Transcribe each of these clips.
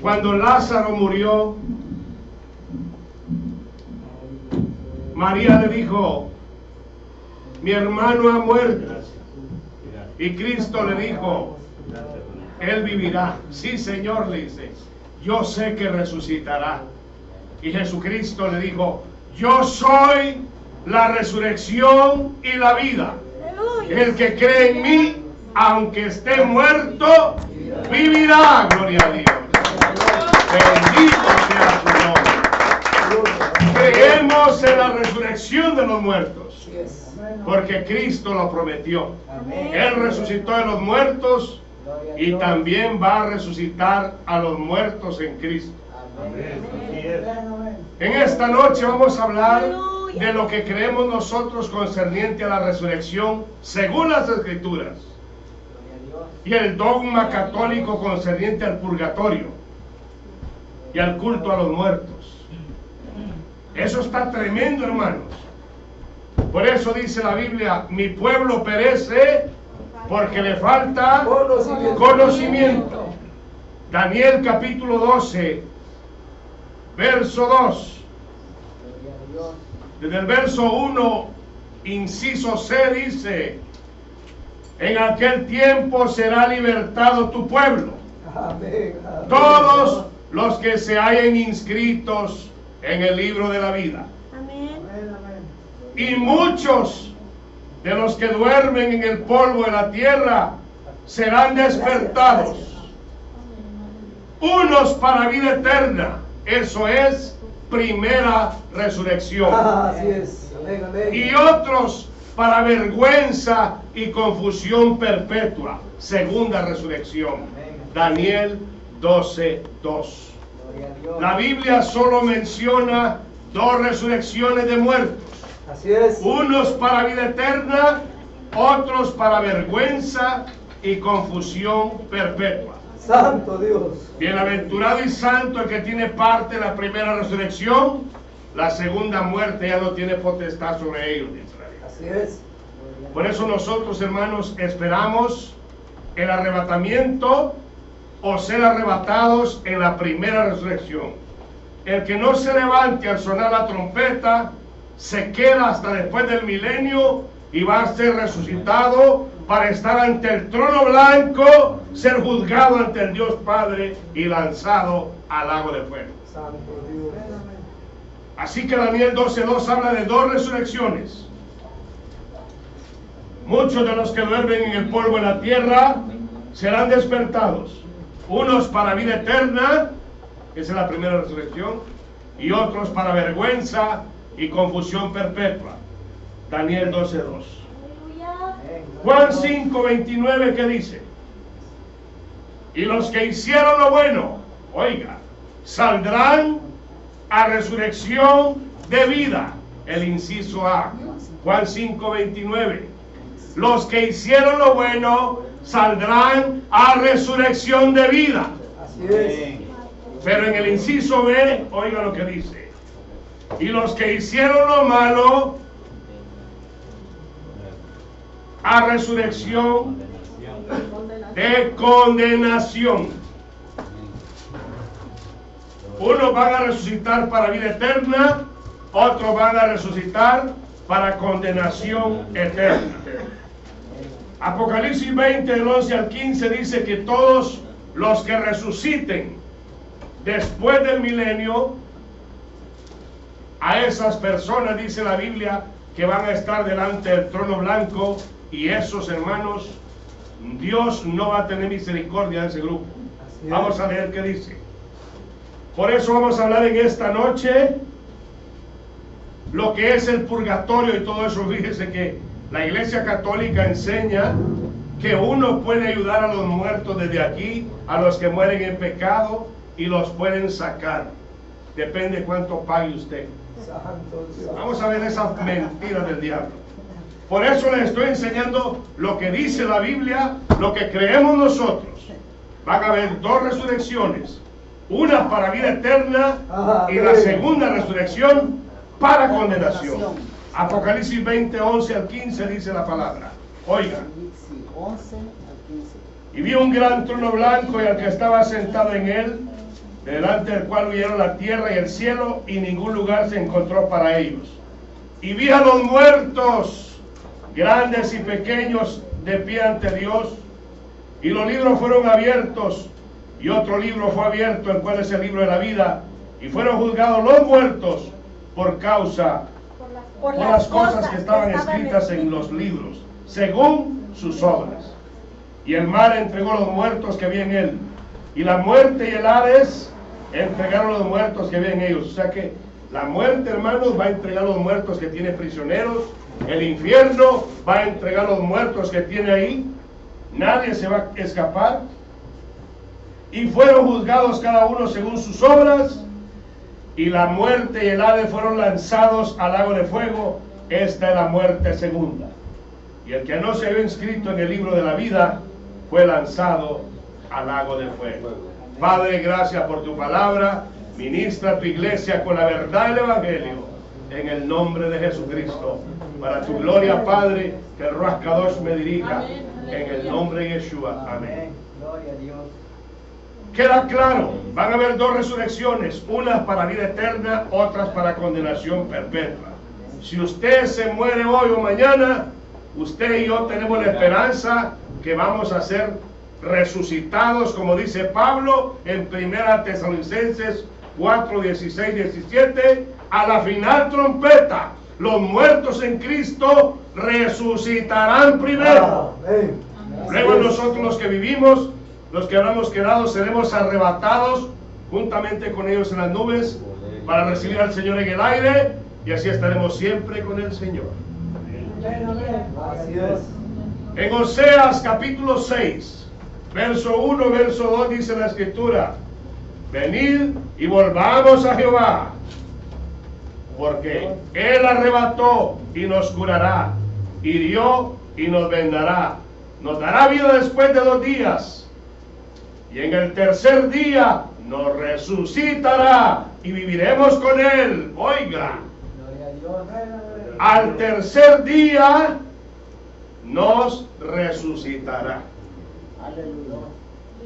Cuando Lázaro murió, María le dijo: mi hermano ha muerto. Y Cristo le dijo: él vivirá. Sí, Señor, le dice, yo sé que resucitará. Y Jesucristo le dijo: yo soy la resurrección y la vida. El que cree en mí, aunque esté muerto, vivirá. Gloria a Dios. Bendito sea su nombre. Creemos en la resurrección de los muertos, porque Cristo lo prometió. Él resucitó de los muertos y también va a resucitar a los muertos en Cristo. En esta noche vamos a hablar de lo que creemos nosotros concerniente a la resurrección según las Escrituras y el dogma católico concerniente al purgatorio y al culto a los muertos. Eso está tremendo, hermanos. Por eso dice la Biblia: mi pueblo perece porque le falta conocimiento. Daniel capítulo 12, verso 2. Desde el verso 1, inciso C, dice: en aquel tiempo será libertado tu pueblo, todos los que se hayan inscritos en el libro de la vida. Y muchos de los que duermen en el polvo de la tierra serán despertados, unos para vida eterna. Eso es primera resurrección. Así es. Y otros para vergüenza y confusión perpetua. Segunda resurrección. Daniel 12:2. La Biblia solo menciona dos resurrecciones de muertos. Así es. Unos para vida eterna, otros para vergüenza y confusión perpetua. Santo Dios. Bienaventurado y santo el que tiene parte en la primera resurrección. La segunda muerte ya no tiene potestad sobre ellos, dice la Biblia. Así es. Por eso nosotros, hermanos, esperamos el arrebatamiento o ser arrebatados en la primera resurrección. El que no se levante al sonar la trompeta se queda hasta después del milenio y va a ser resucitado para estar ante el trono blanco, ser juzgado ante el Dios Padre y lanzado al lago de fuego. Santo Dios. Así que Daniel 12:2 habla de dos resurrecciones. Muchos de los que duermen en el polvo de la tierra serán despertados, unos para vida eterna, esa es la primera resurrección, y otros para vergüenza y confusión perpetua. Daniel 12:2. Juan 5:29, ¿qué dice? Y los que hicieron lo bueno, oiga, saldrán a resurrección de vida. El inciso A. Juan 5:29. Los que hicieron lo bueno saldrán a resurrección de vida. Así es. Pero en el inciso B, oiga lo que dice: y los que hicieron lo malo, a resurrección de condenación. Unos van a resucitar para vida eterna, otros van a resucitar para condenación eterna. Apocalipsis 20, del 11 al 15 dice que todos los que resuciten después del milenio, a esas personas, dice la Biblia, que van a estar delante del trono blanco, y esos, hermanos, Dios no va a tener misericordia de ese grupo. Vamos a leer qué dice. Por eso vamos a hablar en esta noche lo que es el purgatorio y todo eso. Fíjese que la Iglesia Católica enseña que uno puede ayudar a los muertos desde aquí, a los que mueren en pecado, y los pueden sacar. Depende cuánto pague usted. Vamos a ver esas mentiras del diablo. Por eso les estoy enseñando lo que dice la Biblia, lo que creemos nosotros. Van a haber dos resurrecciones, una para vida eterna y la segunda resurrección para condenación. Apocalipsis 20, 11 al 15 dice la palabra. Oigan. Y vi un gran trono blanco y al que estaba sentado en él, delante del cual huyeron la tierra y el cielo, y ningún lugar se encontró para ellos. Y vi a los muertos, grandes y pequeños, de pie ante Dios, y los libros fueron abiertos, y otro libro fue abierto, el cual es el libro de la vida, y fueron juzgados los muertos por causa por las cosas que estaban escritas en los libros, según sus obras. Y el mar entregó los muertos que había en él, y la muerte y el Hades entregaron los muertos que había en ellos. O sea que la muerte, hermanos, va a entregar los muertos que tiene prisioneros, el infierno va a entregar los muertos que tiene ahí, nadie se va a escapar. Y fueron juzgados cada uno según sus obras, y la muerte y el Hades fueron lanzados al lago de fuego. Esta es la muerte segunda. Y el que no se había inscrito en el libro de la vida fue lanzado al lago de fuego. Padre, gracias por tu palabra. Ministra a tu iglesia con la verdad del Evangelio, en el nombre de Jesucristo. Para tu gloria, Padre, que el Ruach Kadosh me dirija, en el nombre de Yeshua. Amén. Gloria a Dios. Queda claro, van a haber dos resurrecciones, unas para vida eterna, otras para condenación perpetua. Si usted se muere hoy o mañana, usted y yo tenemos la esperanza que vamos a ser resucitados, como dice Pablo en 1 Tesalonicenses 4, 16, 17, a la final trompeta, los muertos en Cristo resucitarán primero. Amén. Luego nosotros los que vivimos, los que habremos quedado, seremos arrebatados juntamente con ellos en las nubes para recibir al Señor en el aire, y así estaremos siempre con el Señor. Así es. En Oseas capítulo 6, verso 1, verso 2 dice la Escritura: venid y volvamos a Jehová, porque Él arrebató y nos curará, hirió y nos vendará, nos dará vida después de 2 días, y en el tercer día nos resucitará y viviremos con Él. Oiga, Gloria a Dios. al tercer día nos resucitará. Aleluya.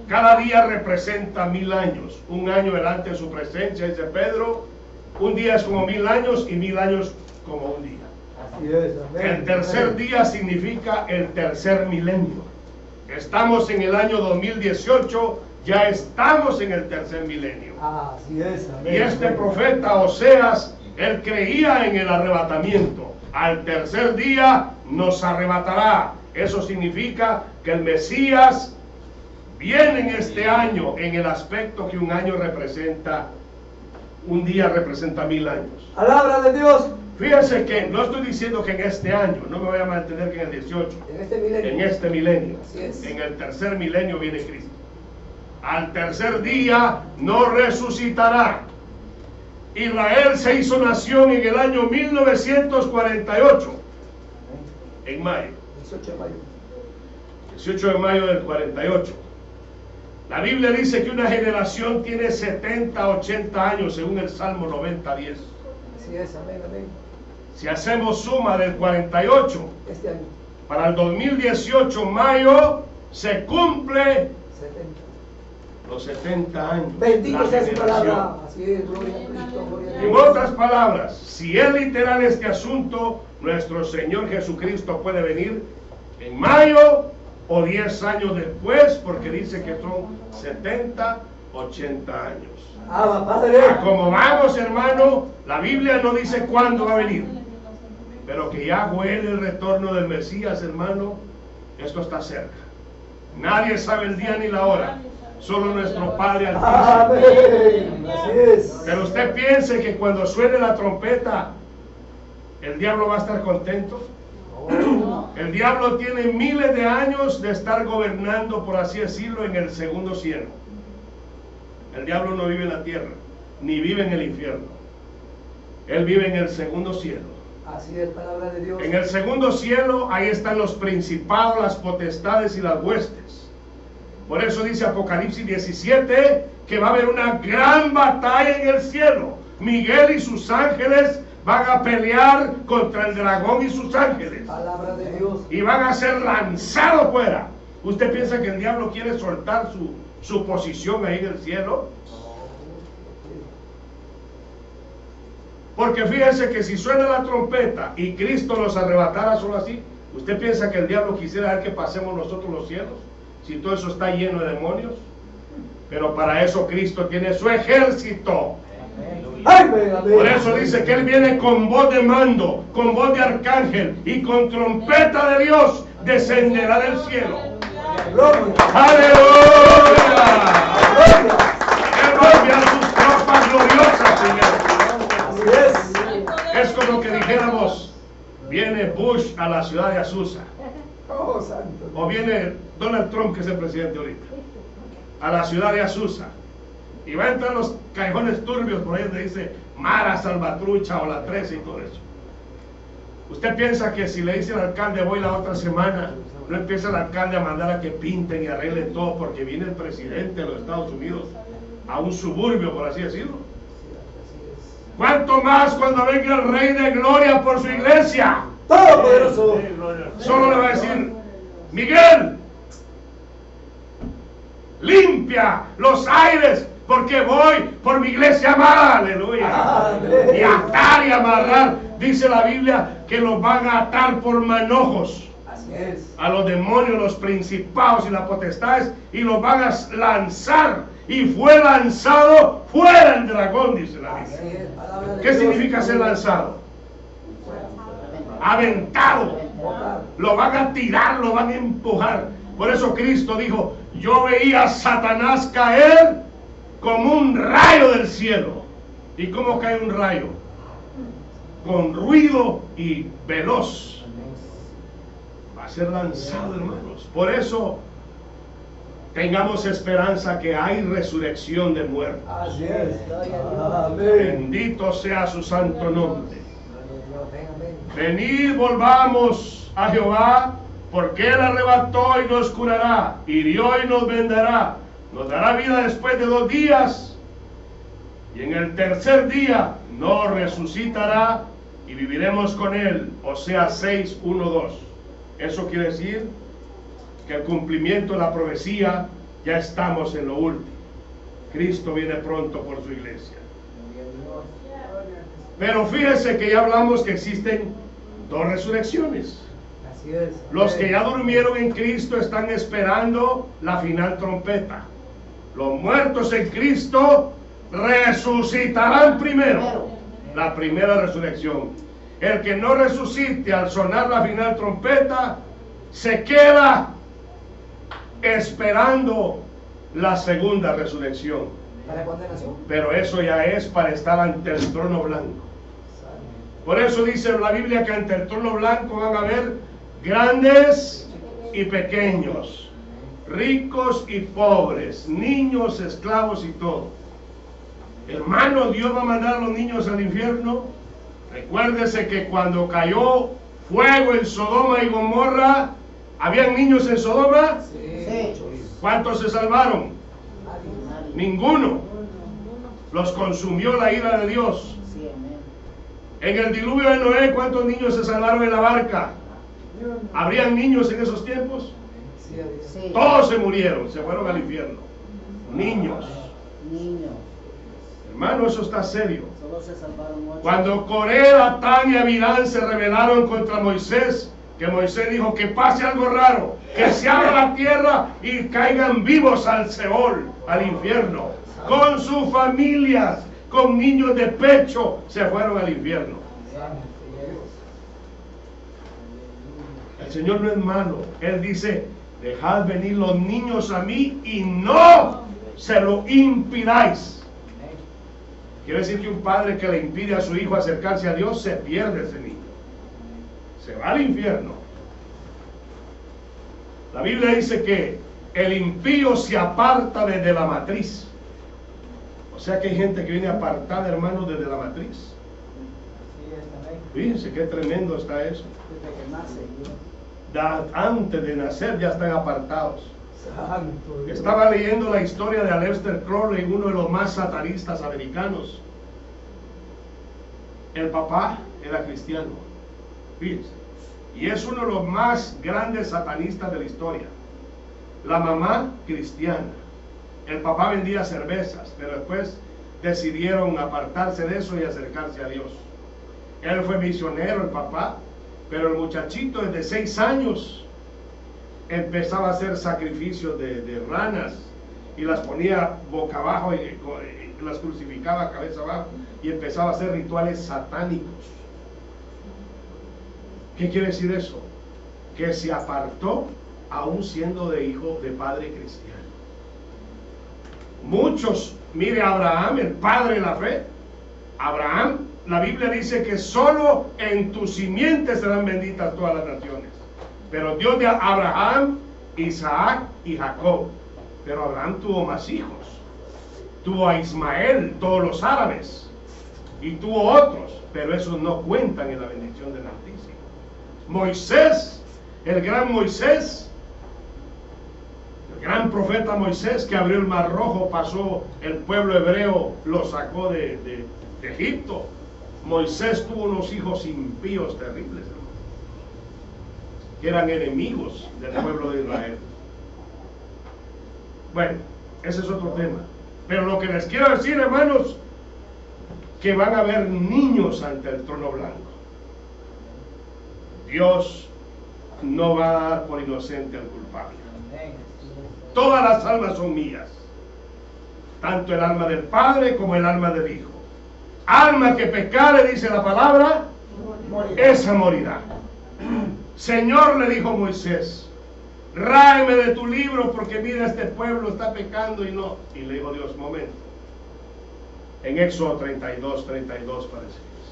Cada día representa 1000 años. Un año delante de su presencia, dice Pedro. Un día es como 1000 años y 1000 años como un día. Así es. Amén. El tercer día significa el tercer milenio. Estamos en el año 2018, ya estamos en el tercer milenio. Así es. Amén. Y este profeta Oseas, él creía en el arrebatamiento. Al tercer día nos arrebatará. Eso significa que el Mesías viene en este año, en el aspecto que un año representa, un día representa 1000 años. Palabra de Dios. Fíjense que no estoy diciendo que en este año, no me voy a mantener que en el 18, En este milenio. en este milenio, Así es. en el tercer milenio viene Cristo. Al tercer día no resucitará. Israel se hizo nación en el año 1948, en mayo, 18 de mayo. 18 de mayo del 48. La Biblia dice que una generación tiene 70, 80 años, según el Salmo 90, 10. Así es. Amén. Amén. Si hacemos suma del 48 Este año. para el 2018, mayo, se cumple 70. los 70 años. Bendito La sea su generación. palabra. Así es. Gloria a Cristo. Gloria a En Dios. otras palabras, si es literal este asunto, nuestro Señor Jesucristo puede venir en mayo o 10 años después, porque dice que son 70, 80 años. Ama, Padre. Como vamos, hermano, la Biblia no dice cuándo va a venir, pero que ya huele el retorno del Mesías, hermano. Esto está cerca. Nadie sabe el día ni la hora, solo nuestro Padre Altísimo. Amén. Así es. Pero usted piense que cuando suene la trompeta, el diablo va a estar contento. El diablo tiene miles de años de estar gobernando, por así decirlo, en el segundo cielo. El diablo no vive en la tierra, ni vive en el infierno. Él vive en el segundo cielo. Así es, palabra de Dios. En el segundo cielo, ahí están los principados, las potestades y las huestes. Por eso dice Apocalipsis 17 que va a haber una gran batalla en el cielo. Miguel y sus ángeles van a pelear contra el dragón y sus ángeles. Palabra de Dios. Y van a ser lanzados fuera. ¿Usted piensa que el diablo quiere soltar su posición ahí en el cielo? Porque fíjense que si suena la trompeta y Cristo nos arrebatara solo así, ¿usted piensa que el diablo quisiera ver que pasemos nosotros los cielos? Si todo eso está lleno de demonios. Pero para eso Cristo tiene su ejército. Por eso dice que Él viene con voz de mando, con voz de arcángel y con trompeta de Dios descenderá del cielo. ¡Aleluya! Él va a enviar sus tropas gloriosas, Señor. Es como que dijéramos, viene Bush a la ciudad de Azusa. O viene Donald Trump, que es el presidente ahorita, a la ciudad de Azusa. Y va a entrar los callejones turbios por ahí donde dice Mara, Salvatrucha o la 13 y todo eso. ¿Usted piensa que si le dice al alcalde voy la otra semana, no empieza el alcalde a mandar a que pinten y arreglen todo porque viene el presidente de los Estados Unidos a un suburbio, por así decirlo? ¿Cuánto más cuando venga el Rey de Gloria por su iglesia? Todopoderoso. Solo le va a decir, Miguel, limpia los aires porque voy por mi iglesia amada, aleluya. Amén. Y atar y amarrar, dice la Biblia que los van a atar por manojos Así es. a los demonios, los principados y las potestades, y los van a lanzar. Y fue lanzado fuera el dragón, dice la Así Biblia. es. Palabra de ¿Qué Dios. significa ser lanzado? Aventado. Botar. Lo van a tirar, lo van a empujar. Por eso Cristo dijo, yo veía a Satanás caer como un rayo del cielo. ¿Y cómo cae un rayo? Con ruido y veloz. Va a ser lanzado, hermanos. Por eso tengamos esperanza que hay resurrección de muertos. Así es. Amén. Bendito sea su santo nombre. Venid, volvamos a Jehová, porque Él arrebató y nos curará, hirió y nos vendará, nos dará vida después de 2 días, y en el tercer día nos resucitará y viviremos con Él. Oseas 6, 1, 2. Eso quiere decir que el cumplimiento de la profecía, ya estamos en lo último. Cristo viene pronto por su iglesia. Pero fíjense que ya hablamos que existen 2 resurrecciones. Así es. Los que ya durmieron en Cristo están esperando la final trompeta. Los muertos en Cristo resucitarán primero. La primera resurrección. El que no resucite al sonar la final trompeta se queda esperando la segunda resurrección. Para condenación. Pero eso ya es para estar ante el trono blanco. Por eso dice la Biblia que ante el trono blanco van a haber grandes y pequeños, ricos y pobres, niños, esclavos y todo. Hermano, Dios va a mandar a los niños al infierno. Recuérdese que cuando cayó fuego en Sodoma y Gomorra, ¿habían niños en Sodoma? Sí. ¿Cuántos se salvaron? Ninguno. Los consumió la ira de Dios. En el diluvio de Noé, ¿cuántos niños se salvaron en la barca? ¿Habrían niños en esos tiempos? Sí. Todos se murieron, se fueron al infierno. Niños. Hermano, eso está serio. Solo se salvaron 8. Cuando Coré, Datán y Abirán se rebelaron contra Moisés, que Moisés dijo que pase algo raro, que se abra la tierra y caigan vivos al Seol, al infierno, con sus familias, con niños de pecho, se fueron al infierno. El Señor no es malo. Él dice, dejad venir los niños a mí y no se lo impidáis. Quiere decir que un padre que le impide a su hijo acercarse a Dios, se pierde ese niño. Se va al infierno. La Biblia dice que el impío se aparta desde la matriz. O sea que hay gente que viene apartada, hermanos, desde la matriz. Fíjense qué tremendo está eso. Antes de nacer ya están apartados. Santo Dios. Estaba leyendo la historia de Aleister Crowley, uno de los más satanistas americanos. El papá era cristiano, fíjense, y es uno de los más grandes satanistas de la historia. La mamá cristiana. El papá vendía cervezas, pero después decidieron apartarse de eso y acercarse a Dios. Él fue misionero, el papá, pero el muchachito desde 6 años empezaba a hacer sacrificios de ranas y las ponía boca abajo y las crucificaba cabeza abajo y empezaba a hacer rituales satánicos. ¿Qué quiere decir eso? Que se apartó aún siendo de hijo de padre cristiano. Muchos, mire Abraham, el padre de la fe. Abraham, la Biblia dice que solo en tu simiente serán benditas todas las naciones. Pero Dios de Abraham, Isaac y Jacob. Pero Abraham tuvo más hijos. Tuvo a Ismael, todos los árabes, y tuvo otros, pero esos no cuentan en la bendición del Altísimo. Moisés, el gran Moisés, el gran profeta Moisés, que abrió el mar rojo, pasó el pueblo hebreo, lo sacó de Egipto. Moisés tuvo unos hijos impíos terribles, hermano, que eran enemigos del pueblo de Israel. Bueno, ese es otro tema. Pero lo que les quiero decir, hermanos, que van a haber niños ante el trono blanco. Dios no va a dar por inocente al culpable. Todas las almas son mías, tanto el alma del Padre como el alma del Hijo. Alma que pecare, dice la palabra, esa morirá. Señor, le dijo Moisés, ráeme de tu libro porque mira, este pueblo está pecando y no. Y le dijo Dios, momento. En Éxodo 32 parece que es.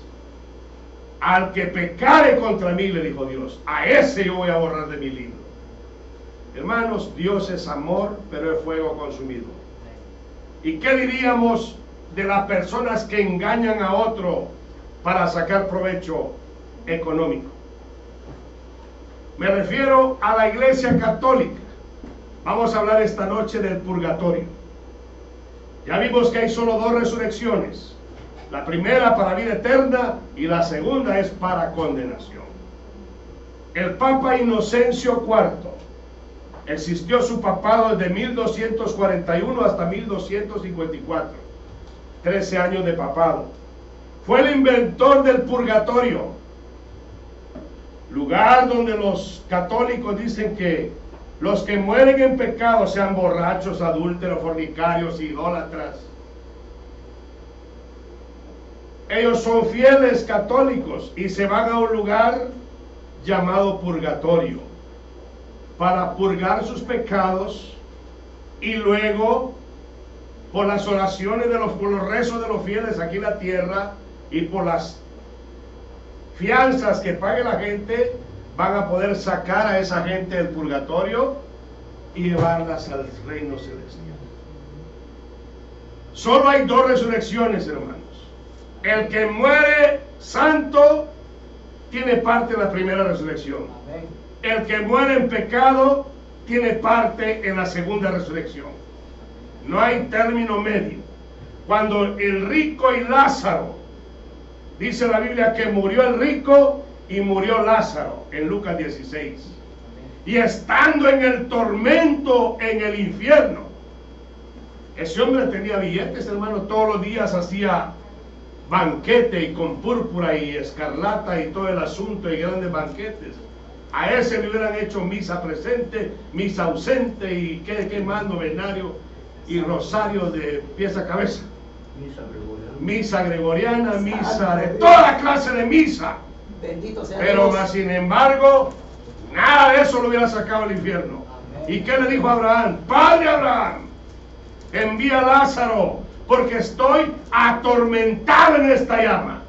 Al que pecare contra mí, le dijo Dios, a ese yo voy a borrar de mi libro. Hermanos, Dios es amor, pero es fuego consumido. ¿Y qué diríamos de las personas que engañan a otro para sacar provecho económico? Me refiero a la Iglesia Católica. Vamos a hablar esta noche del purgatorio. Ya vimos que hay solo 2 resurrecciones. La primera para vida eterna y la segunda es para condenación. El Papa Inocencio IV existió su papado desde 1241 hasta 1254. 13 años de papado. Fue el inventor del purgatorio, lugar donde los católicos dicen que los que mueren en pecado, sean borrachos, adúlteros, fornicarios, idólatras, ellos son fieles católicos y se van a un lugar llamado purgatorio para purgar sus pecados y luego por las oraciones por los rezos de los fieles aquí en la tierra y por las fianzas que pague la gente, van a poder sacar a esa gente del purgatorio y llevarlas al reino celestial. Solo hay 2 resurrecciones, hermanos. El que muere santo tiene parte en la primera resurrección. El que muere en pecado tiene parte en la segunda resurrección. No hay término medio. Cuando el rico y Lázaro, dice la Biblia que murió el rico y murió Lázaro en Lucas 16. Y estando en el tormento en el infierno, ese hombre tenía billetes, hermano, todos los días hacía banquete y con púrpura y escarlata y todo el asunto y grandes banquetes. A ese le hubieran hecho misa presente, misa ausente y qué más, novenario y rosario de pies a cabeza. Misa gregoriana, misa de toda clase de misa. Bendito sea Pero Dios. más sin embargo, nada de eso lo hubiera sacado al infierno. ¿Y qué le dijo a Abraham? Padre Abraham, envía a Lázaro, porque estoy atormentado en esta llama.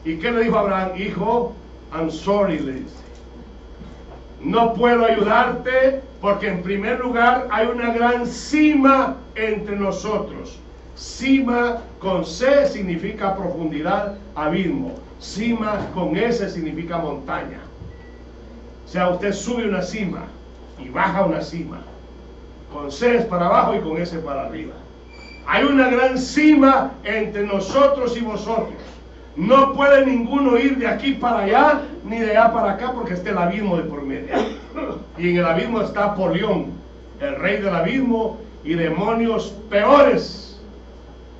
¿Y qué le dijo a Abraham? Hijo, I'm sorry, le dice. No puedo ayudarte porque en primer lugar hay una gran cima entre nosotros. Cima con C significa profundidad, abismo. Cima con S significa montaña. O sea, usted sube una cima y baja una cima. Con C es para abajo y con S para arriba. Hay una gran cima entre nosotros y vosotros. No puede ninguno ir de aquí para allá ni de allá para acá porque está el abismo de por medio. Y en el abismo está Polión, el rey del abismo, y demonios peores,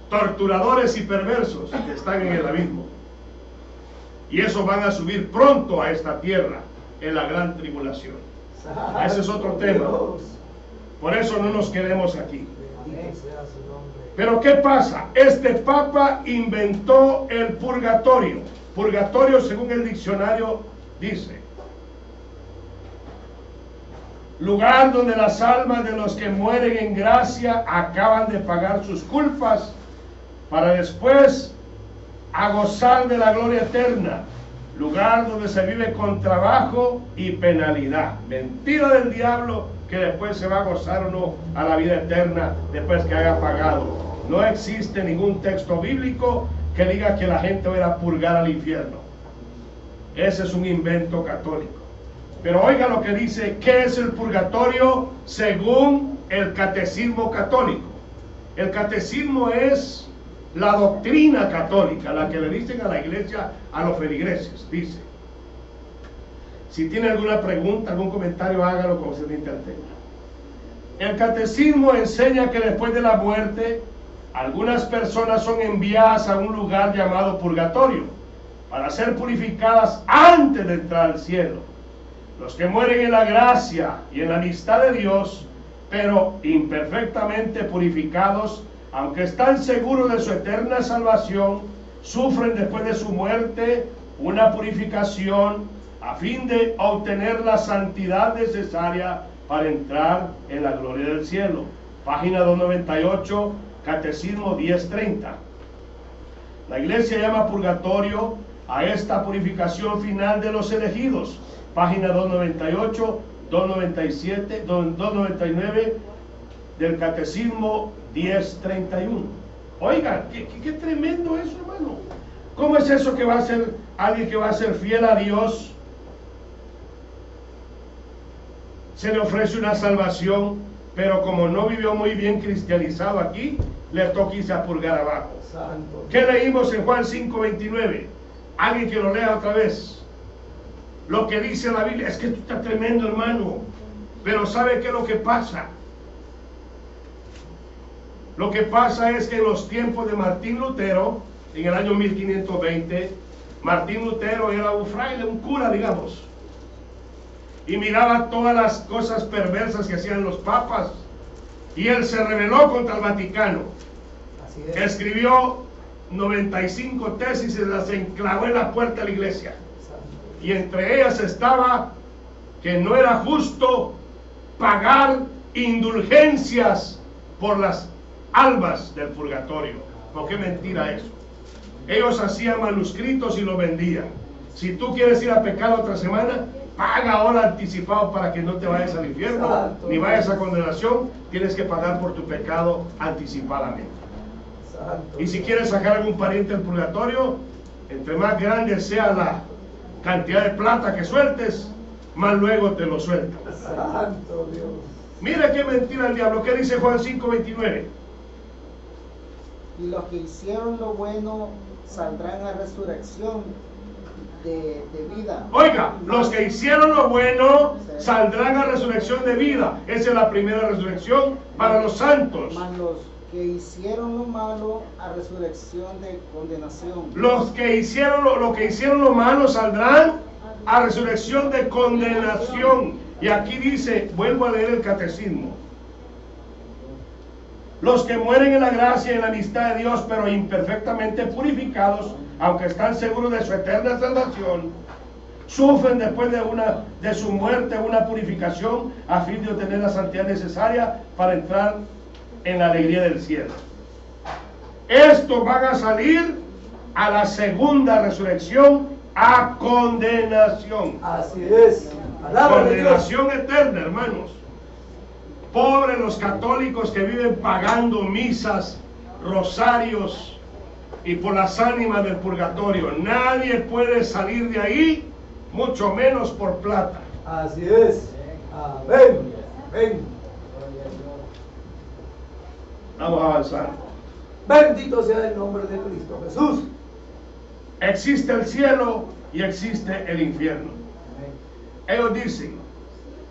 torturadores y perversos que están en el abismo. Y esos van a subir pronto a esta tierra en la gran tribulación. Ese es otro tema. Por eso no nos quedemos aquí. Bendito sea su nombre. Pero ¿qué pasa? Este papa inventó el purgatorio. Purgatorio, según el diccionario, dice: lugar donde las almas de los que mueren en gracia acaban de pagar sus culpas para después a gozar de la gloria eterna. Lugar donde se vive con trabajo y penalidad. Mentira del diablo que después se va a gozar o no a la vida eterna después que haya pagado. No existe ningún texto bíblico que diga que la gente va a ir a purgar al infierno. Ese es un invento católico. Pero oiga lo que dice, ¿qué es el purgatorio según el catecismo católico? El catecismo es la doctrina católica, la que le dicen a la iglesia, a los feligreses. Dice: si tiene alguna pregunta, algún comentario, hágalo como se le intertenga. El catecismo enseña que después de la muerte, algunas personas son enviadas a un lugar llamado purgatorio para ser purificadas antes de entrar al cielo. Los que mueren en la gracia y en la amistad de Dios, pero imperfectamente purificados, aunque están seguros de su eterna salvación, sufren después de su muerte una purificación a fin de obtener la santidad necesaria para entrar en la gloria del cielo. Página 298, Catecismo 1030. La iglesia llama purgatorio a esta purificación final de los elegidos. Página 298, 297, 299 del Catecismo 1031. Oiga, qué tremendo eso, hermano. ¿Cómo es eso que va a ser alguien que va a ser fiel a Dios? Se le ofrece una salvación, pero como no vivió muy bien cristianizado aquí, le toca irse a purgar abajo. Santo. ¿Qué leímos en Juan 5:29? Alguien que lo lea otra vez. Lo que dice la Biblia es que esto está tremendo, hermano. Pero ¿sabe qué es lo que pasa? Lo que pasa es que en los tiempos de Martín Lutero, en el año 1520, Martín Lutero era un fraile, un cura, digamos, y miraba todas las cosas perversas que hacían los papas, y él se rebeló contra el Vaticano. Así es. Escribió 95 tesis y se las enclavó en la puerta de la iglesia. Santo. Y entre ellas estaba que no era justo pagar indulgencias por las almas del purgatorio. ¿Por qué mentira eso? Ellos hacían manuscritos y los vendían. Si tú quieres ir a pecar otra semana, paga ahora anticipado para que no te vayas al infierno, Santo. ni vayas a condenación. Tienes que pagar por tu pecado anticipadamente. Santo. Y si quieres sacar algún pariente del purgatorio, entre más grande sea la cantidad de plata que sueltes, más luego te lo suelta. Santo Dios. Mira qué mentira el diablo. ¿Qué dice Juan 5:29? Y los que hicieron lo bueno saldrán a resurrección de vida. Oiga, los que hicieron lo bueno saldrán a resurrección de vida. Esa es la primera resurrección para los santos. Mas los que hicieron lo malo a resurrección de condenación. Los que hicieron lo malo saldrán a resurrección de condenación. Y aquí dice, vuelvo a leer el catecismo: los que mueren en la gracia y en la amistad de Dios, pero imperfectamente purificados, aunque están seguros de su eterna salvación, sufren después de su muerte una purificación a fin de obtener la santidad necesaria para entrar en la alegría del cielo. Estos van a salir a la segunda resurrección a condenación. Así es. Palabra de Dios. Condenación eterna, hermanos. Pobres los católicos que viven pagando misas, rosarios y por las ánimas del purgatorio. Nadie puede salir de ahí, mucho menos por plata. Así es. Amén. Amén. Vamos a avanzar. Bendito sea el nombre de Cristo Jesús. Existe el cielo y existe el infierno. Ellos dicen: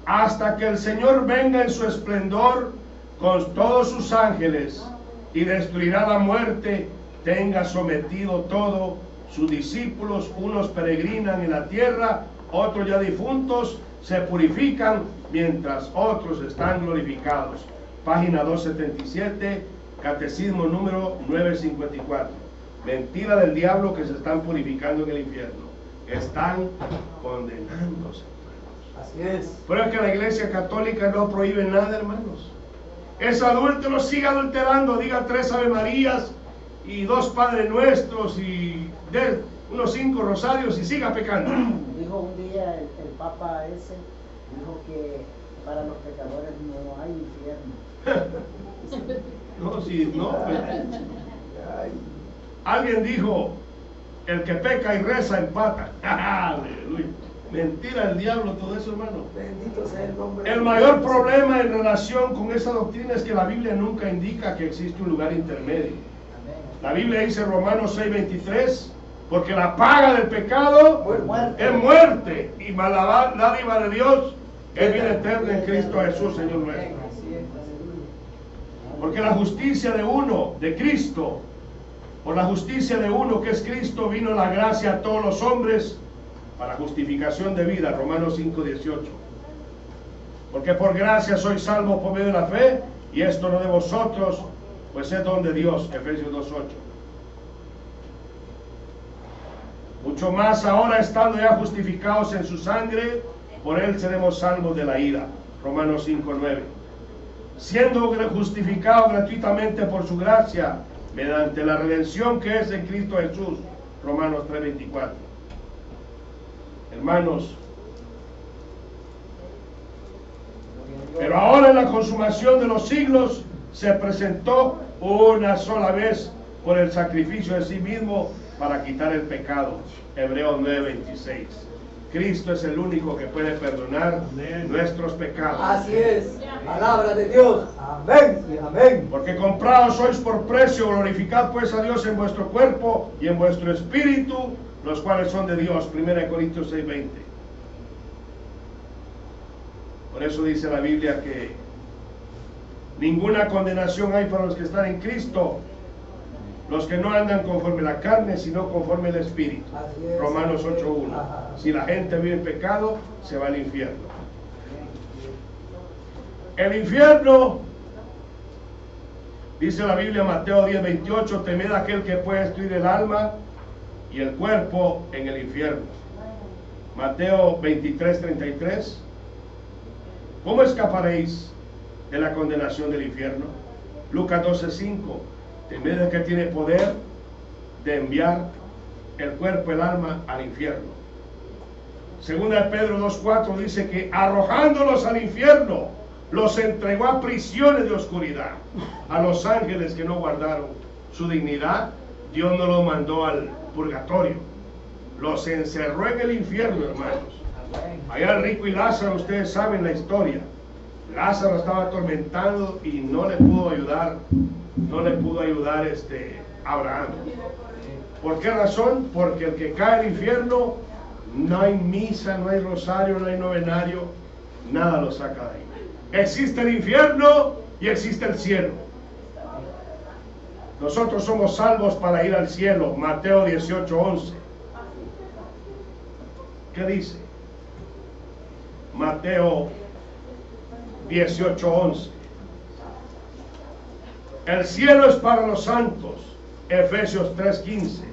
hasta que el Señor venga en su esplendor con todos sus ángeles y destruirá la muerte, tenga sometido todo sus discípulos, unos peregrinan en la tierra, otros ya difuntos se purifican, mientras otros están glorificados. Página 277, Catecismo número 954. Mentira del diablo que se están purificando en el infierno. Están condenándose. Así es. Pero es que la Iglesia Católica no prohíbe nada, hermanos. Es adúltero, siga adulterando, diga 3 Ave Marías y 2 Padres Nuestros y unos 5 rosarios y siga pecando. Dijo un día el Papa ese, dijo que para los pecadores no hay infierno. No, si no, pues, Ay, alguien dijo, el que peca y reza empata. Aleluya. Mentira del diablo todo eso, hermano. bendito sea el nombre. El mayor problema en relación con esa doctrina es que la Biblia nunca indica que existe un lugar intermedio. La Biblia dice en Romanos 6:23, porque la paga del pecado Muerte. es muerte, y la dádiva de Dios es vida eterna en Cristo Jesús, Señor nuestro. Así es. Porque la justicia de uno, de Cristo, por la justicia de uno que es Cristo, vino la gracia a todos los hombres para justificación de vida, Romanos 5:18. Porque por gracia sois salvos por medio de la fe, y esto no de vosotros, pues es don de Dios, Efesios 2:8. Mucho más ahora, estando ya justificados en su sangre, por él seremos salvos de la ira, Romanos 5:9. Siendo justificados gratuitamente por su gracia, mediante la redención que es en Cristo Jesús, Romanos 3:24. Hermanos, pero ahora en la consumación de los siglos se presentó una sola vez por el sacrificio de sí mismo para quitar el pecado. Hebreos 9:26. Cristo es el único que puede perdonar nuestros pecados. Así es. Palabra de Dios. Amén y amén. Porque comprados sois por precio, glorificad pues a Dios en vuestro cuerpo y en vuestro espíritu, los cuales son de Dios. 1 Corintios 6:20. Por eso dice la Biblia que ninguna condenación hay para los que están en Cristo, los que no andan conforme la carne, sino conforme el espíritu. Así es. Romanos 8:1. Ajá. Si la gente vive en pecado, se va al infierno. El infierno, dice la Biblia, Mateo 10:28, temed a aquel que puede destruir el alma y el cuerpo en el infierno. Mateo 23:33, ¿cómo escaparéis de la condenación del infierno? Lucas 12:5, temed al que tiene poder de enviar el cuerpo, el alma al infierno. Segunda de Pedro 2:4 dice que arrojándolos al infierno, los entregó a prisiones de oscuridad. A los ángeles que no guardaron su dignidad, Dios no los mandó al purgatorio, los encerró en el infierno, hermanos. Allá el rico y Lázaro, ustedes saben la historia. Lázaro estaba atormentado y no le pudo ayudar Abraham. ¿Por qué razón? Porque el que cae al infierno, no hay misa, no hay rosario, no hay novenario, nada lo saca de ahí. Existe el infierno y existe el cielo. Nosotros somos salvos para ir al cielo. Mateo 18:11. ¿Qué dice? Mateo 18:11. El cielo es para los santos. Efesios 3:15.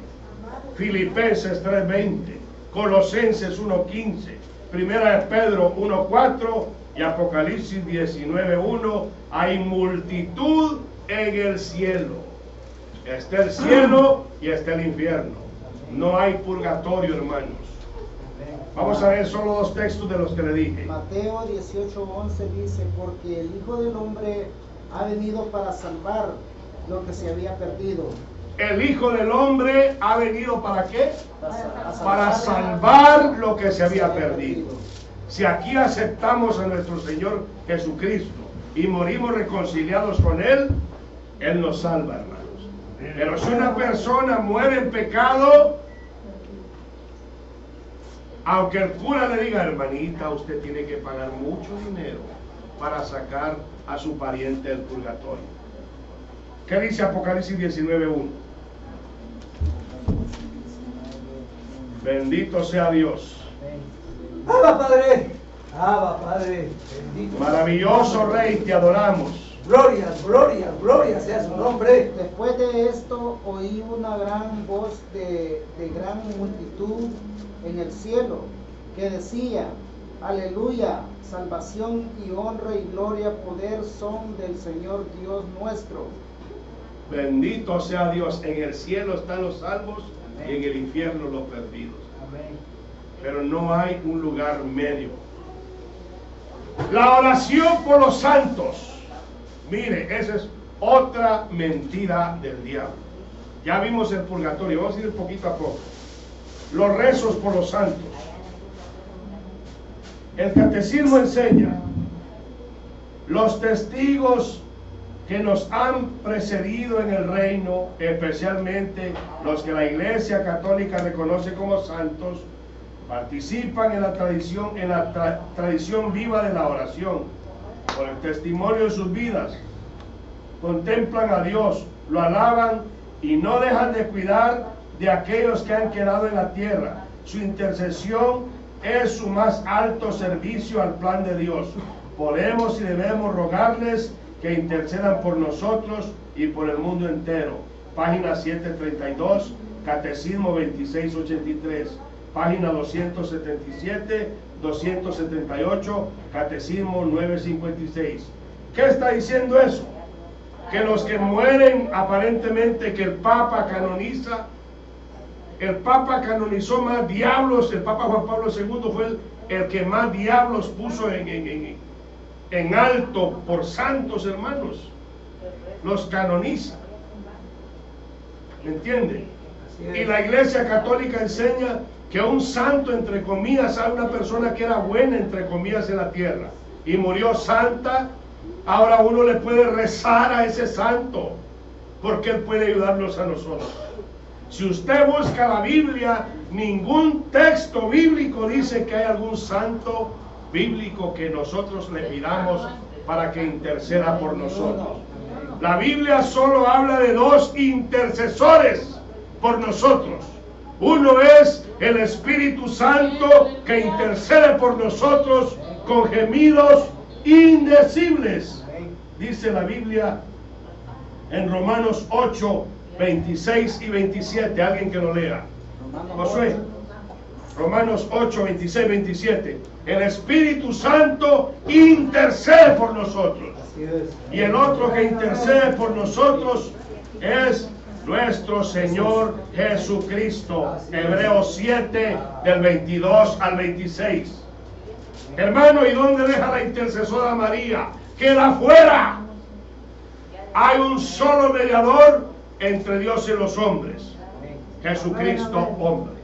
Filipenses 3:20. Colosenses 1:15. Primera de Pedro 1:4 y Apocalipsis 19:1. Hay multitud en el cielo. Está el cielo y está el infierno. No hay purgatorio, hermanos. Vamos a ver solo dos textos de los que le dije. Mateo 18:11 dice, porque el Hijo del Hombre ha venido para salvar lo que se había perdido. El Hijo del Hombre ha venido ¿para qué? Para salvar lo que se había perdido. Si aquí aceptamos a nuestro Señor Jesucristo y morimos reconciliados con Él, Él nos salva, hermanos. Pero si una persona muere en pecado, aunque el cura le diga, hermanita, usted tiene que pagar mucho dinero para sacar a su pariente del purgatorio. ¿Qué dice Apocalipsis 19:1? Bendito sea Dios. Abba Padre, Abba Padre, bendito. Maravilloso Rey, te adoramos. Gloria, gloria, gloria sea su nombre. Después de esto oí una gran voz de gran multitud en el cielo que decía: Aleluya, salvación y honra y gloria, poder son del Señor Dios nuestro. Bendito sea Dios. En el cielo están los salvos y en el infierno los perdidos. Amén. Pero no hay un lugar medio. La oración por los santos. Mire, esa es otra mentira del diablo. Ya vimos el purgatorio, vamos a ir poquito a poco. Los rezos por los santos. El catecismo enseña: los testigos que nos han precedido en el reino, especialmente los que la Iglesia Católica reconoce como santos, participan en la tradición viva de la oración. Por el testimonio de sus vidas, contemplan a Dios, lo alaban y no dejan de cuidar de aquellos que han quedado en la tierra. Su intercesión es su más alto servicio al plan de Dios. Podemos y debemos rogarles que intercedan por nosotros y por el mundo entero. Página 732, Catecismo 2683, página 277, 278, Catecismo 956. ¿Qué está diciendo eso? Que los que mueren aparentemente, que el Papa canoniza, el Papa canonizó más diablos. El Papa Juan Pablo II fue el que más diablos puso en alto por santos, hermanos. Los canoniza. ¿Me entienden? Y la Iglesia Católica enseña que un santo, entre comillas, a una persona que era buena, entre comillas, en la tierra y murió santa, ahora uno le puede rezar a ese santo porque él puede ayudarnos a nosotros. Si usted busca la Biblia, ningún texto bíblico dice que hay algún santo bíblico que nosotros le pidamos para que interceda por nosotros. La Biblia solo habla de dos intercesores por nosotros. Uno es el Espíritu Santo, que intercede por nosotros con gemidos indecibles. Dice la Biblia en Romanos 8, 26 y 27. Alguien que lo lea. Josué. Romanos 8, 26, 27. El Espíritu Santo intercede por nosotros. Y el otro que intercede por nosotros es nuestro Señor Jesucristo. Hebreos 7, del 22 al 26. Hermano, ¿y dónde deja la intercesora María? Queda fuera. Hay un solo mediador entre Dios y los hombres: Jesucristo, hombre.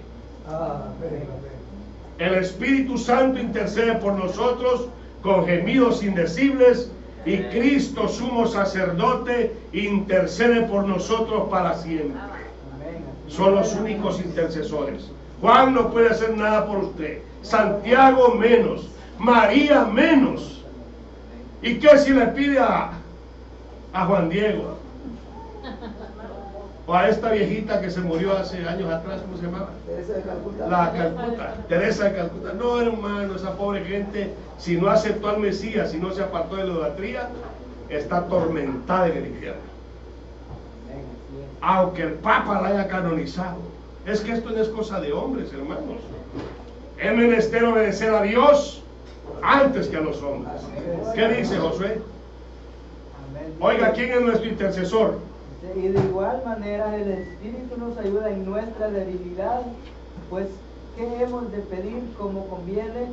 El Espíritu Santo intercede por nosotros con gemidos indecibles, y Cristo, sumo sacerdote, intercede por nosotros para siempre. Son los únicos intercesores. Juan no puede hacer nada por usted, Santiago menos, María menos. ¿Y qué si le pide a Juan Diego? O a esta viejita que se murió hace años atrás, ¿cómo se llamaba? Teresa de Calcuta. La Calcuta, Teresa de Calcuta. No, hermano, esa pobre gente, si no aceptó al Mesías, si no se apartó de la idolatría, está atormentada en el infierno. Aunque el Papa la haya canonizado. Es que esto no es cosa de hombres, hermanos. Es menester obedecer a Dios antes que a los hombres. ¿Qué dice Josué? Oiga, ¿quién es nuestro intercesor? Y de igual manera el Espíritu nos ayuda en nuestra debilidad, pues ¿qué hemos de pedir como conviene?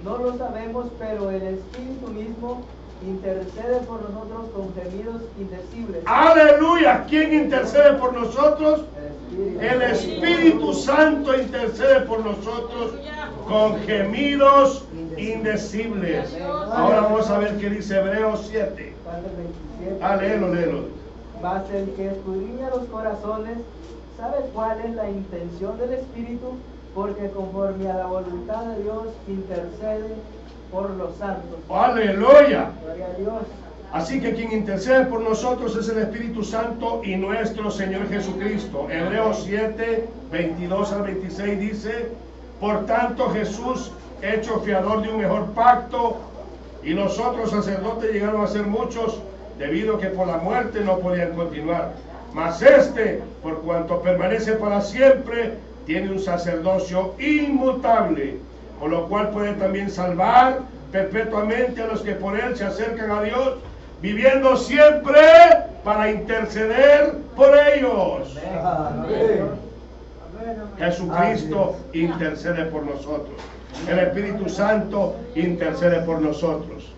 No lo sabemos, pero el Espíritu mismo intercede por nosotros con gemidos indecibles. ¡Aleluya! ¿Quién intercede por nosotros? El Espíritu Santo intercede por nosotros con gemidos indecibles. Ahora vamos a ver qué dice Hebreos 7. Léelo. Mas el que escudriña los corazones sabe cuál es la intención del Espíritu, porque conforme a la voluntad de Dios intercede por los santos. ¡Aleluya! Gloria a Dios. Así que quien intercede por nosotros es el Espíritu Santo y nuestro Señor Jesucristo. Hebreos 7, 22 al 26 dice: por tanto Jesús, hecho fiador de un mejor pacto, y los otros sacerdotes llegaron a ser muchos, debido a que por la muerte no podían continuar. Mas este, por cuanto permanece para siempre, tiene un sacerdocio inmutable, por lo cual puede también salvar perpetuamente a los que por él se acercan a Dios, viviendo siempre para interceder por ellos. Amén. Jesucristo intercede por nosotros. El Espíritu Santo intercede por nosotros.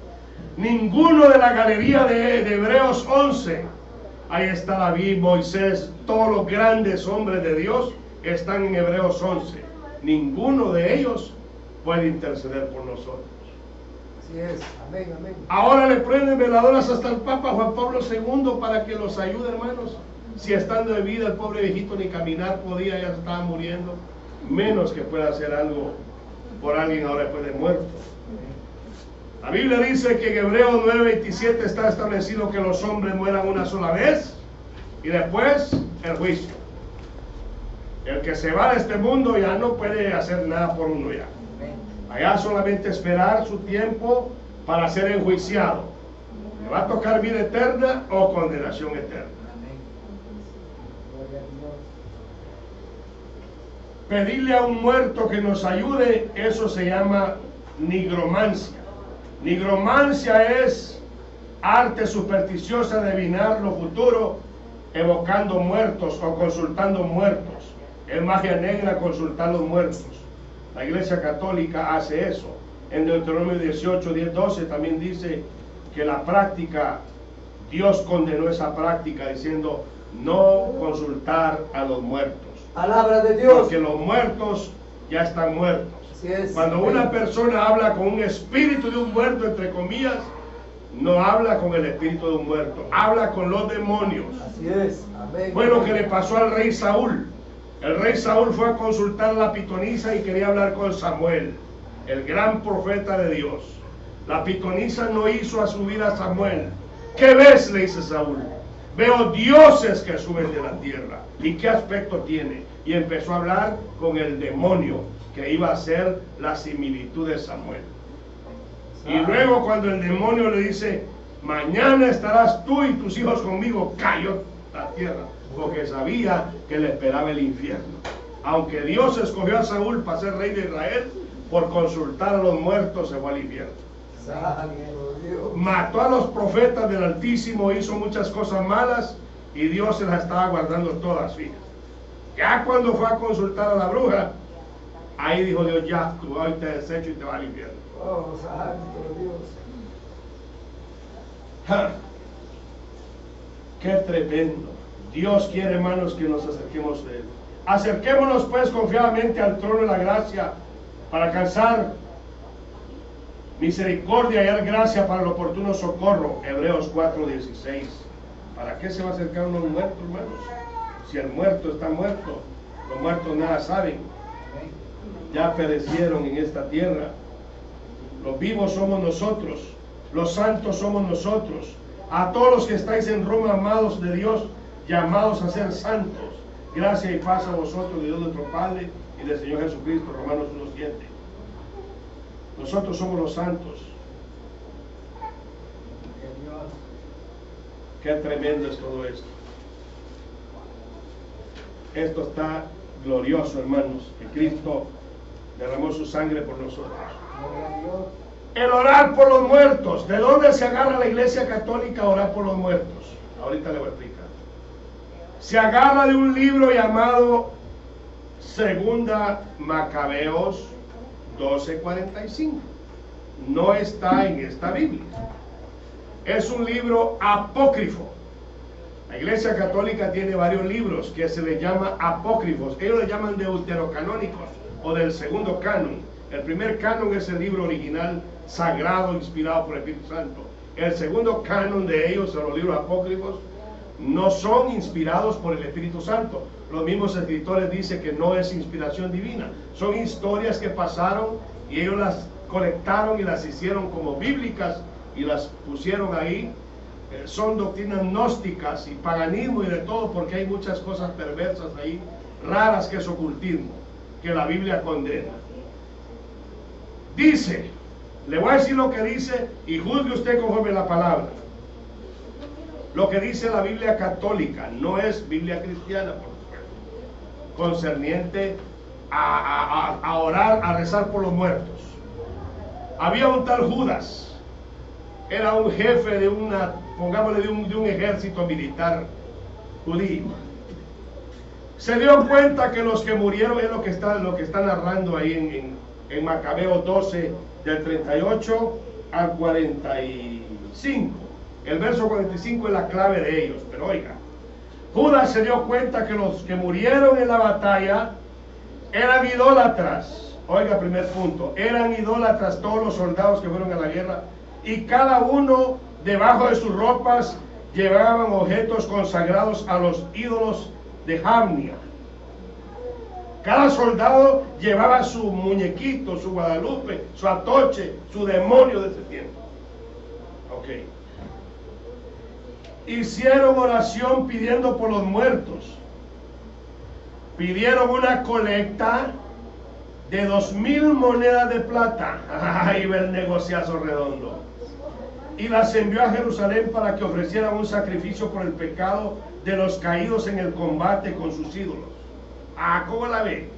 Ninguno de la galería de Hebreos 11, ahí está David, Moisés, todos los grandes hombres de Dios están en Hebreos 11. Ninguno de ellos puede interceder por nosotros. Así es. Amén, amén. Ahora le prenden veladoras hasta el Papa Juan Pablo II para que los ayude, hermanos. Si estando de vida el pobre viejito ni caminar podía, ya estaba muriendo, menos que pueda hacer algo por alguien ahora después de muerto. La Biblia dice que en Hebreos 9:27 está establecido que los hombres mueran una sola vez y después el juicio. El que se va de este mundo ya no puede hacer nada por uno ya. Allá solamente esperar su tiempo para ser enjuiciado. ¿Le va a tocar vida eterna o condenación eterna? Pedirle a un muerto que nos ayude, eso se llama nigromancia. Nigromancia es arte supersticiosa de adivinar lo futuro, evocando muertos o consultando muertos. Es magia negra consultar los muertos. La Iglesia Católica hace eso. En Deuteronomio 18, 10, 12 también dice que la práctica, Dios condenó esa práctica diciendo no consultar a los muertos. Palabra de Dios. Porque los muertos ya están muertos. Así es. Cuando una persona habla con un espíritu de un muerto, entre comillas, no habla con el espíritu de un muerto, habla con los demonios. Así es. Amén. Fue lo que le pasó al rey Saúl. El rey Saúl fue a consultar a la pitonisa y quería hablar con Samuel, el gran profeta de Dios. La pitonisa no hizo a subir a Samuel. ¿Qué ves?, le dice Saúl. Veo dioses que suben de la tierra. ¿Y qué aspecto tiene? Y empezó a hablar con el demonio que iba a ser la similitud de Samuel. Y luego cuando el demonio le dice, mañana estarás tú y tus hijos conmigo, cayó la tierra, porque sabía que le esperaba el infierno. Aunque Dios escogió a Saúl para ser rey de Israel, por consultar a los muertos se fue al infierno. Santo Dios. Mató a los profetas del Altísimo, hizo muchas cosas malas y Dios se las estaba guardando todas, fíjate. Ya cuando fue a consultar a la bruja, ahí dijo Dios, ya, tú hoy te desecho y te vas al infierno. Oh, santo Dios. ¡Ja! ¡Qué tremendo! Dios quiere, hermanos, que nos acerquemos de Él. Acerquémonos pues confiadamente al trono de la gracia para alcanzar misericordia y dar gracia para el oportuno socorro. Hebreos 4:16. ¿Para qué se va a acercar uno a un muerto, hermanos? Si el muerto está muerto, los muertos nada saben. Ya perecieron en esta tierra. Los vivos somos nosotros, los santos somos nosotros. A todos los que estáis en Roma, amados de Dios, llamados a ser santos, gracia y paz a vosotros, de Dios nuestro Padre y del Señor Jesucristo. Romanos 1:7. Nosotros somos los santos. Qué tremendo es todo esto. Esto está glorioso, hermanos, que Cristo derramó su sangre por nosotros. El orar por los muertos. ¿De dónde se agarra la Iglesia Católica a orar por los muertos? Ahorita le voy a explicar. Se agarra de un libro llamado Segunda Macabeos 12:45. No está en esta Biblia. Es un libro apócrifo. La Iglesia Católica tiene varios libros que se les llama apócrifos. Ellos les llaman deuterocanónicos o del segundo canon. El primer canon es el libro original, sagrado, inspirado por el Espíritu Santo. El segundo canon de ellos, los libros apócrifos, no son inspirados por el Espíritu Santo. Los mismos escritores dicen que no es inspiración divina. Son historias que pasaron y ellos las colectaron y las hicieron como bíblicas y las pusieron ahí son doctrinas gnósticas y paganismo y de todo, porque hay muchas cosas perversas ahí, raras, que es ocultismo, que la Biblia condena. Dice, le voy a decir lo que dice y juzgue usted conforme la palabra. Lo que dice la Biblia católica, no es Biblia cristiana, por supuesto, concerniente a orar, a rezar por los muertos. Había un tal Judas, era un jefe de una, pongámosle, de un ejército militar judío. Se dio cuenta que los que murieron, es lo que está narrando ahí en Macabeos 12, del 38 al 45. El verso 45 es la clave de ellos, pero oiga, Judas se dio cuenta que los que murieron en la batalla eran idólatras. Oiga, primer punto, eran idólatras todos los soldados que fueron a la guerra, y cada uno debajo de sus ropas llevaban objetos consagrados a los ídolos de Jamnia. Cada soldado llevaba su muñequito, su Guadalupe, su Atoche, su demonio de ese tiempo. Ok. Hicieron oración pidiendo por los muertos. Pidieron una colecta de 2,000 monedas de plata. Ahí va el negociazo redondo. Y las envió a Jerusalén para que ofrecieran un sacrificio por el pecado de los caídos en el combate con sus ídolos. ¿Cómo la ve?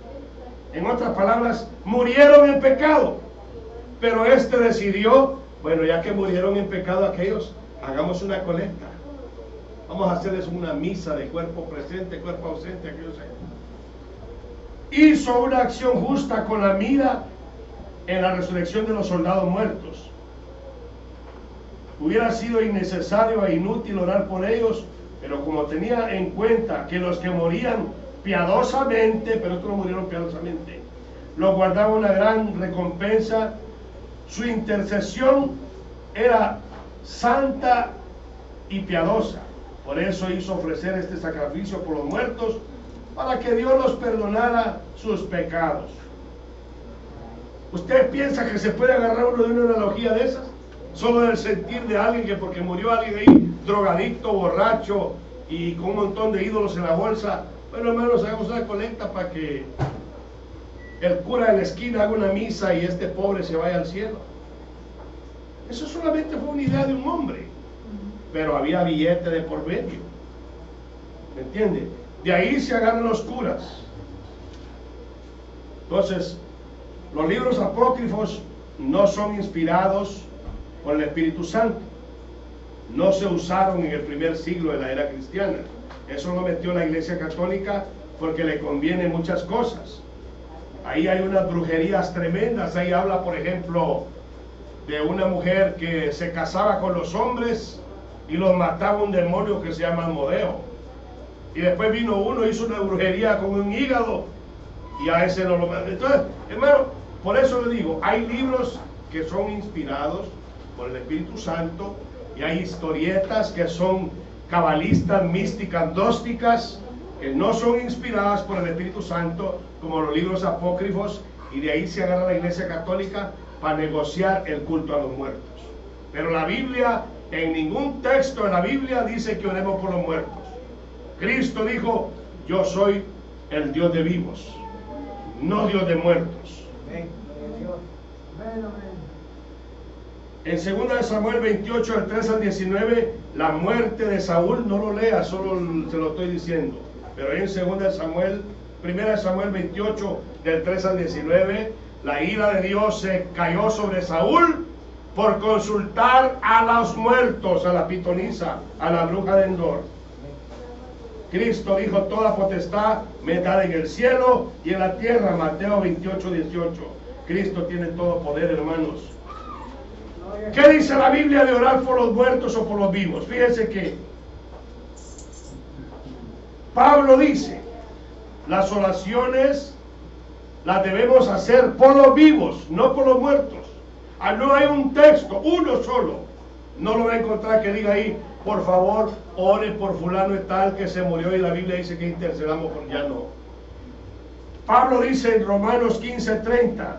En otras palabras, murieron en pecado. Pero este decidió, bueno, ya que murieron en pecado aquellos, hagamos una colecta. Vamos a hacerles una misa de cuerpo presente, cuerpo ausente, aquellos años. Hizo una acción justa con la mira en la resurrección de los soldados muertos. Hubiera sido innecesario e inútil orar por ellos, pero como tenía en cuenta que los que morían piadosamente, pero estos no murieron piadosamente, los guardaba una gran recompensa, su intercesión era santa y piadosa. Por eso hizo ofrecer este sacrificio por los muertos, para que Dios los perdonara sus pecados. ¿Usted piensa que se puede agarrar uno de una analogía de esas? Solo del sentir de alguien que porque murió alguien ahí, drogadicto, borracho y con un montón de ídolos en la bolsa. Bueno, hermanos, hagamos una colecta para que el cura de la esquina haga una misa y este pobre se vaya al cielo. Eso solamente fue una idea de un hombre, pero había billete de por medio. ¿Me entiende? De ahí se agarran los curas. Entonces, los libros apócrifos no son inspirados por el Espíritu Santo. No se usaron en el primer siglo de la era cristiana. Eso lo metió la Iglesia Católica porque le conviene muchas cosas. Ahí hay unas brujerías tremendas. Ahí habla, por ejemplo, de una mujer que se casaba con los hombres y los mataba un demonio que se llama Asmodeo. Y después vino uno, hizo una brujería con un hígado y a ese no lo mató. Entonces, hermano, por eso le digo, hay libros que son inspirados por el Espíritu Santo y hay historietas que son cabalistas, místicas, gnósticas, que no son inspiradas por el Espíritu Santo, como los libros apócrifos, y de ahí se agarra la Iglesia Católica para negociar el culto a los muertos. Pero la Biblia, en ningún texto de la Biblia dice que oremos por los muertos. Cristo dijo, yo soy el Dios de vivos, no Dios de muertos. En 2 Samuel 28, del 3 al 19, la muerte de Saúl, no lo lea, solo se lo estoy diciendo. Pero en 1 Samuel 28, del 3 al 19, la ira de Dios se cayó sobre Saúl por consultar a los muertos, a la pitonisa, a la bruja de Endor. Cristo dijo, toda potestad me es dada en el cielo y en la tierra, Mateo 28, 18. Cristo tiene todo poder, hermanos. ¿Qué dice la Biblia de orar por los muertos o por los vivos? Fíjense que Pablo dice, las oraciones las debemos hacer por los vivos, no por los muertos. No hay un texto, uno solo. No lo va a encontrar que diga ahí, por favor, ore por fulano y tal que se murió, y la Biblia dice que intercedamos por ya no. Pablo dice en Romanos 15:30,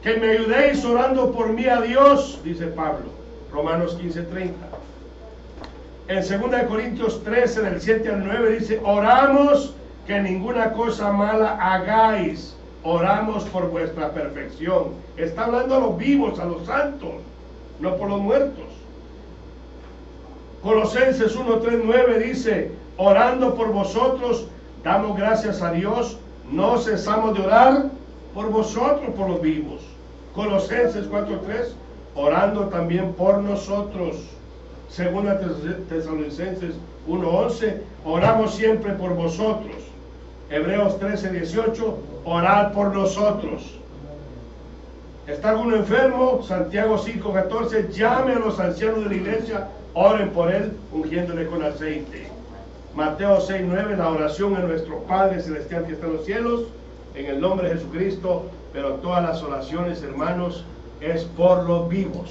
que me ayudéis orando por mí a Dios, dice Pablo, Romanos 15:30. En 2 Corintios 13, del 7 al 9, dice: oramos que ninguna cosa mala hagáis. Oramos por vuestra perfección. Está hablando a los vivos, a los santos, no por los muertos. Colosenses 1, 3, 9 dice: orando por vosotros, damos gracias a Dios, no cesamos de orar por vosotros, por los vivos. Colosenses 4, 3, orando también por nosotros. Segunda Tesalonicenses 1, 11, oramos siempre por vosotros. Hebreos 13, 18, orad por nosotros. ¿Está alguno enfermo? Santiago 5, 14, llame a los ancianos de la iglesia, oren por él, ungiéndole con aceite. Mateo 6, 9, la oración a nuestro Padre Celestial que está en los cielos, en el nombre de Jesucristo, pero todas las oraciones, hermanos, es por los vivos.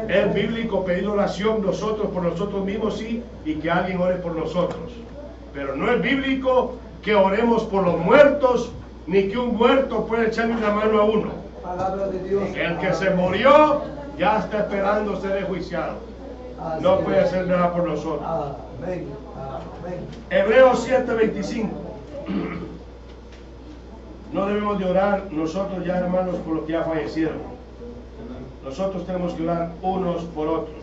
Es bíblico pedir oración nosotros por nosotros mismos, sí, y que alguien ore por nosotros. Pero no es bíblico que oremos por los muertos, ni que un muerto pueda echarle una mano a uno. Palabra de Dios. El que se murió ya está esperando ser enjuiciado. No puede hacer nada por nosotros. Amén. Amén. Hebreos 7, 25. No debemos de orar nosotros ya, hermanos, por los que ya fallecieron. Nosotros tenemos que orar unos por otros.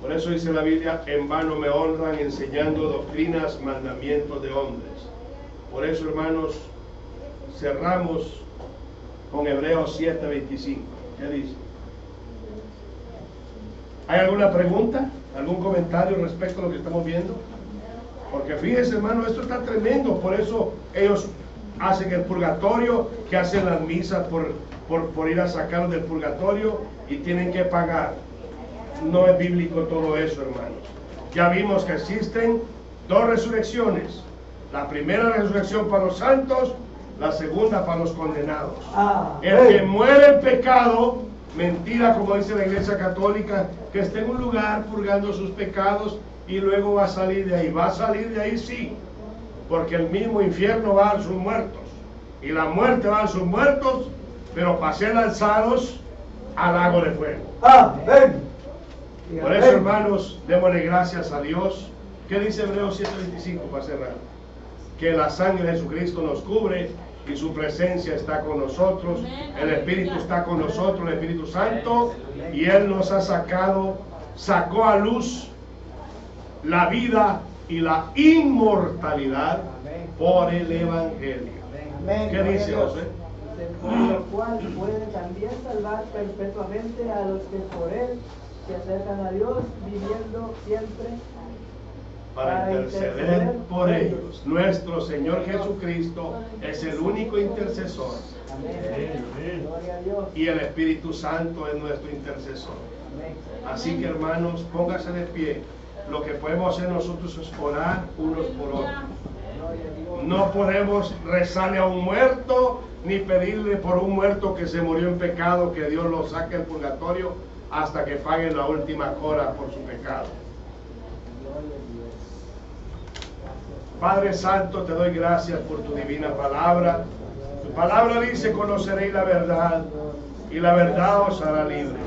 Por eso dice la Biblia: en vano me honran enseñando doctrinas, mandamientos de hombres. Por eso, hermanos, cerramos con Hebreos 7, 25. ¿Qué dice? ¿Hay alguna pregunta? ¿Algún comentario respecto a lo que estamos viendo? Porque fíjense, hermano, esto está tremendo. Por eso ellos hacen el purgatorio, que hacen las misas por ir a sacarlos del purgatorio y tienen que pagar. No es bíblico todo eso, hermanos. Ya vimos que existen dos resurrecciones. La primera resurrección para los santos, la segunda para los condenados. El que muere en pecado, mentira, como dice la Iglesia Católica, que está en un lugar purgando sus pecados y luego va a salir de ahí. Va a salir de ahí, sí, porque el mismo infierno va a sus muertos y la muerte va a sus muertos, pero para ser lanzados al lago de fuego. Amén. Por eso, hermanos, démosle gracias a Dios. ¿Qué dice Hebreos 7:25 para cerrar? Que la sangre de Jesucristo nos cubre y su presencia está con nosotros. El Espíritu está con nosotros, el Espíritu Santo, y Él nos ha sacó a luz la vida y la inmortalidad por el Evangelio. ¿Qué dice José? Por lo cual puede también salvar perpetuamente a los que por él se acercan a Dios, viviendo siempre para interceder por ellos. Nuestro Señor Jesucristo es el único intercesor. Amén. Gloria a Dios. Y el Espíritu Santo es nuestro intercesor. Así que, hermanos, póngase de pie. Lo que podemos hacer nosotros es orar unos por otros. No podemos rezarle a un muerto, ni pedirle por un muerto que se murió en pecado, que Dios lo saque del purgatorio hasta que pague la última cora por su pecado. Padre Santo, te doy gracias por tu divina palabra. Tu palabra dice: conoceréis la verdad, y la verdad os hará libres.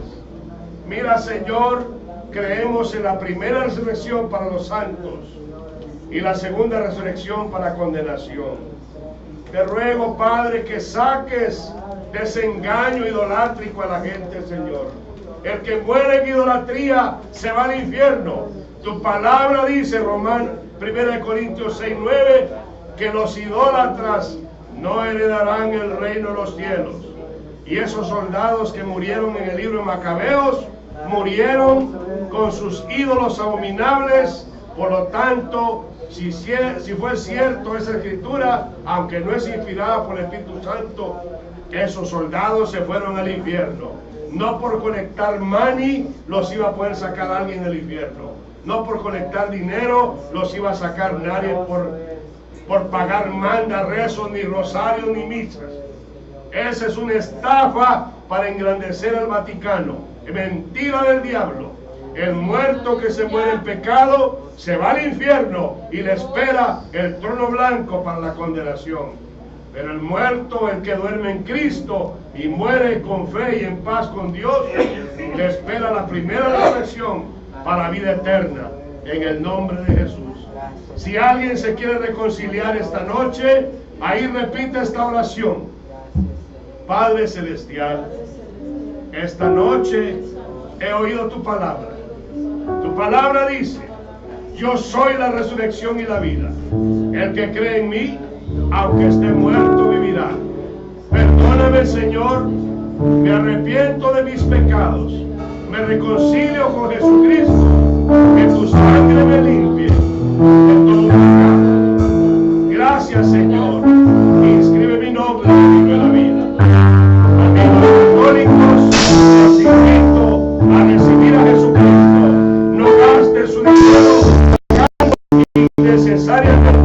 Mira, Señor, creemos en la primera resurrección para los santos y la segunda resurrección para condenación. Te ruego, Padre, que saques de ese engaño idolátrico a la gente, Señor. El que muere en idolatría se va al infierno. Tu palabra dice, 1 Corintios 6, 9, que los idólatras no heredarán el reino de los cielos. Y esos soldados que murieron en el libro de Macabeos, murieron con sus ídolos abominables. Por lo tanto, si fue cierto esa escritura, aunque no es inspirada por el Espíritu Santo, esos soldados se fueron al infierno. No por conectar money los iba a poder sacar alguien del infierno. No por conectar dinero los iba a sacar nadie por pagar manda, rezos, ni rosarios, ni misas. Esa es una estafa para engrandecer al Vaticano. Mentira del diablo. El muerto que se muere en pecado se va al infierno y le espera el trono blanco para la condenación. Pero el muerto, el que duerme en Cristo y muere con fe y en paz con Dios, le espera la primera resurrección para vida eterna, en el nombre de Jesús. Si alguien se quiere reconciliar esta noche, ahí repite esta oración. Padre Celestial, esta noche he oído tu palabra. Tu palabra dice: yo soy la resurrección y la vida. El que cree en mí, aunque esté muerto, vivirá. Perdóname, Señor, me arrepiento de mis pecados, me reconcilio con Jesucristo, que tu sangre me limpie de todo pecado. Gracias, Señor, inscribe mi nombre en el libro de la vida. Amigos católicos, los invito a recibir a Jesucristo. No gastes su dinero innecesariamente